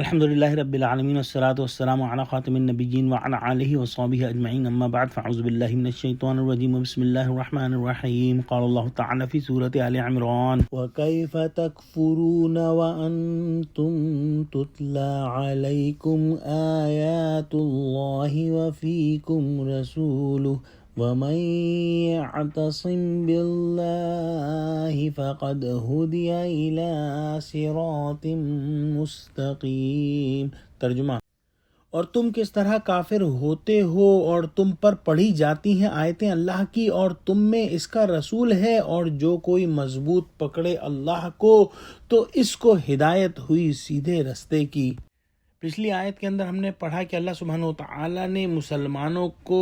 الحمد لله رب العالمين والصلاة والسلام على خاتم النبيين وعلى آله وصحبه أجمعين أما بعد فأعوذ بالله من الشيطان الرجيم بسم الله الرحمن الرحيم قال الله تعالى في سورة آل عمران وكيف تكفرون وأنتم تتلى عليكم آيات الله وفيكم رسوله ومن يعتصم بالله فقد هدي إلى صراط مستقیم۔ ترجمہ: اور تم کس طرح کافر ہوتے ہو اور تم پر پڑھی جاتی ہیں آیتیں اللہ کی اور تم میں اس کا رسول ہے، اور جو کوئی مضبوط پکڑے اللہ کو تو اس کو ہدایت ہوئی سیدھے رستے کی۔ پچھلی آیت کے اندر ہم نے پڑھا کہ اللہ سبحانہ وتعالی نے مسلمانوں کو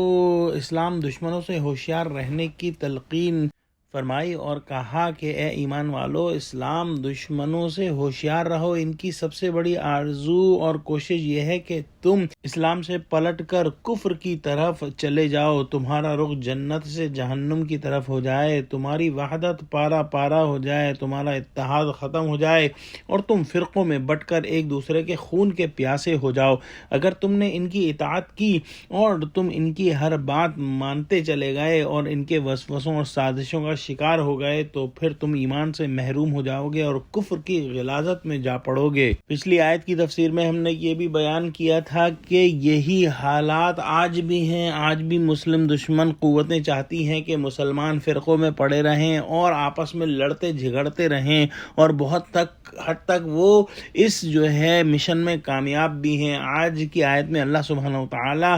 اسلام دشمنوں سے ہوشیار رہنے کی تلقین فرمائی اور کہا کہ اے ایمان والو، اسلام دشمنوں سے ہوشیار رہو۔ ان کی سب سے بڑی آرزو اور کوشش یہ ہے کہ تم اسلام سے پلٹ کر کفر کی طرف چلے جاؤ، تمہارا رخ جنت سے جہنم کی طرف ہو جائے، تمہاری وحدت پارا پارا ہو جائے، تمہارا اتحاد ختم ہو جائے اور تم فرقوں میں بٹ کر ایک دوسرے کے خون کے پیاسے ہو جاؤ۔ اگر تم نے ان کی اطاعت کی اور تم ان کی ہر بات مانتے چلے گئے اور ان کے وسوسوں اور سازشوں کا شکار ہو گئے تو پھر تم ایمان سے محروم ہو جاؤ گے اور کفر کی غلاظت میں جا پڑو گے۔ پچھلی آیت کی تفسیر میں ہم نے یہ بھی بیان کیا تھا کہ یہی حالات آج بھی ہیں۔ آج بھی مسلم دشمن قوتیں چاہتی ہیں کہ مسلمان فرقوں میں پڑے رہیں اور آپس میں لڑتے جھگڑتے رہیں، اور بہت حد تک وہ اس جو ہے مشن میں کامیاب بھی ہیں۔ آج کی آیت میں اللہ سبحانہ وتعالی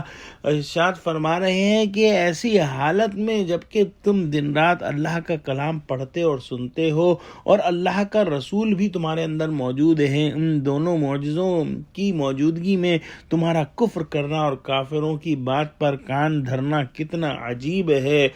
ارشاد فرما رہے ہیں کہ ایسی حالت میں جبکہ تم دن رات اللہ کا کلام پڑھتے اور سنتے ہو اور اللہ کا رسول بھی تمہارے اندر موجود ہے، ان دونوں معجزوں کی موجودگی میں تمہارا کفر کرنا اور کافروں کی بات پر کان دھرنا کتنا عجیب ہے۔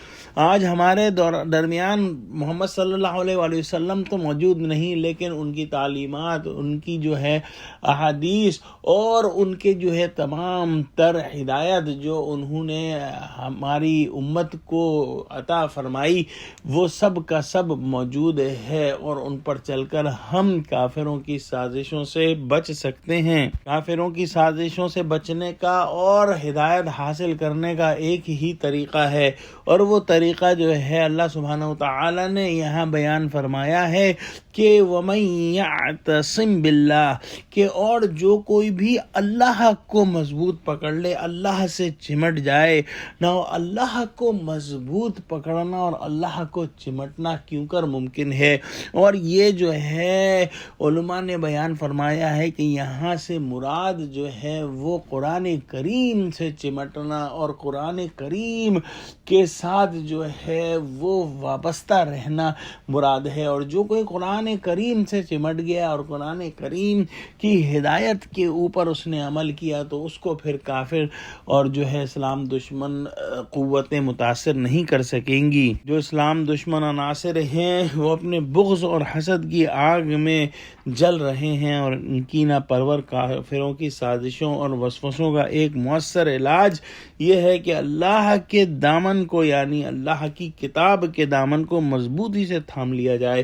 آج ہمارے درمیان محمد صلی اللہ علیہ وآلہ وسلم تو موجود نہیں، لیکن ان کی تعلیمات، ان کی جو ہے احادیث اور ان کے جو ہے تمام تر ہدایت جو انہوں نے ہماری امت کو عطا فرمائی وہ سب کا سب موجود ہے، اور ان پر چل کر ہم کافروں کی سازشوں سے بچ سکتے ہیں۔ کافروں کی سازشوں سے بچنے کا اور ہدایت حاصل کرنے کا ایک ہی طریقہ ہے، اور وہ طریقہ جو ہے اللہ سبحانہ وتعالی نے یہاں بیان فرمایا ہے کہ وَمَن يَعْتَصِم بِاللَّهِ، کہ اور جو کوئی بھی اللہ کو مضبوط پکڑ لے، اللہ سے چمٹ جائے نہ۔ اللہ کو مضبوط پکڑنا اور اللہ کو چمٹنا کیوں کر ممکن ہے، اور یہ جو ہے علماء نے بیان فرمایا ہے کہ یہاں سے مراد جو ہے وہ قرآن کریم سے چمٹنا اور قرآن کریم کے ساتھ جو ہے وہ وابستہ رہنا مراد ہے۔ اور جو کوئی قرآن کریم سے چمٹ گیا اور قرآن کریم کی ہدایت کے اوپر اس نے عمل کیا تو اس کو پھر کافر اور جو ہے اسلام دشمن قوتیں متاثر نہیں کر سکیں گی۔ جو اسلام دشمن عناصر ہیں وہ اپنے بغض اور حسد کی آگ میں جل رہے ہیں، اور ان کی ناپرور کافروں کی سازشوں اور وسوسوں کا ایک مؤثر علاج یہ ہے کہ اللہ کے دامن کو، یعنی اللہ کی کتاب کے دامن کو مضبوطی سے تھام لیا جائے۔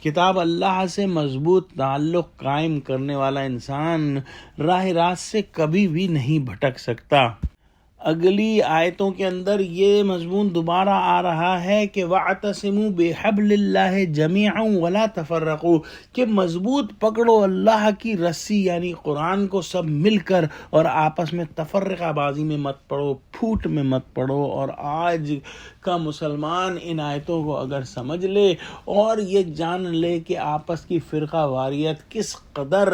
کتاب اللہ سے مضبوط تعلق قائم کرنے والا انسان راہ راست سے کبھی بھی نہیں بھٹک سکتا۔ اگلی آیتوں کے اندر یہ مضمون دوبارہ آ رہا ہے کہ وَاعْتَصِمُوا بِحَبْلِ اللَّهِ جَمِيعًا وَلَا تَفَرَّقُوا، کہ مضبوط پکڑو اللہ کی رسی یعنی قرآن کو سب مل کر، اور آپس میں تفرقہ بازی میں مت پڑو، پھوٹ میں مت پڑو۔ اور آج کا مسلمان ان آیتوں کو اگر سمجھ لے اور یہ جان لے کہ آپس کی فرقہ واریت کس قدر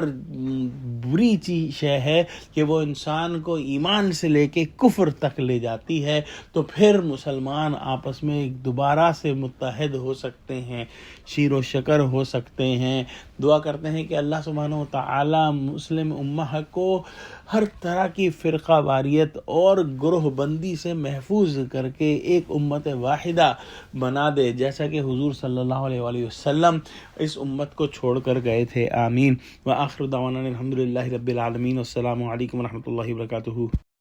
بری چیز ہے کہ وہ انسان کو ایمان سے لے کے کفر تک لے جاتی ہے، تو پھر مسلمان آپس میں دوبارہ سے متحد ہو سکتے ہیں، شیر و شکر ہو سکتے ہیں۔ دعا کرتے ہیں کہ اللہ سبحانہ وتعالی مسلم امہ کو ہر طرح کی فرقہ واریت اور گروہ بندی سے محفوظ کر کے ایک امت واحدہ بنا دے، جیسا کہ حضور صلی اللہ علیہ وآلہ وسلم اس امت کو چھوڑ کر گئے تھے۔ آمین۔ وآخر دعوانا الحمدللہ رب العالمین، والسلام علیکم ورحمۃ اللہ وبرکاتہ۔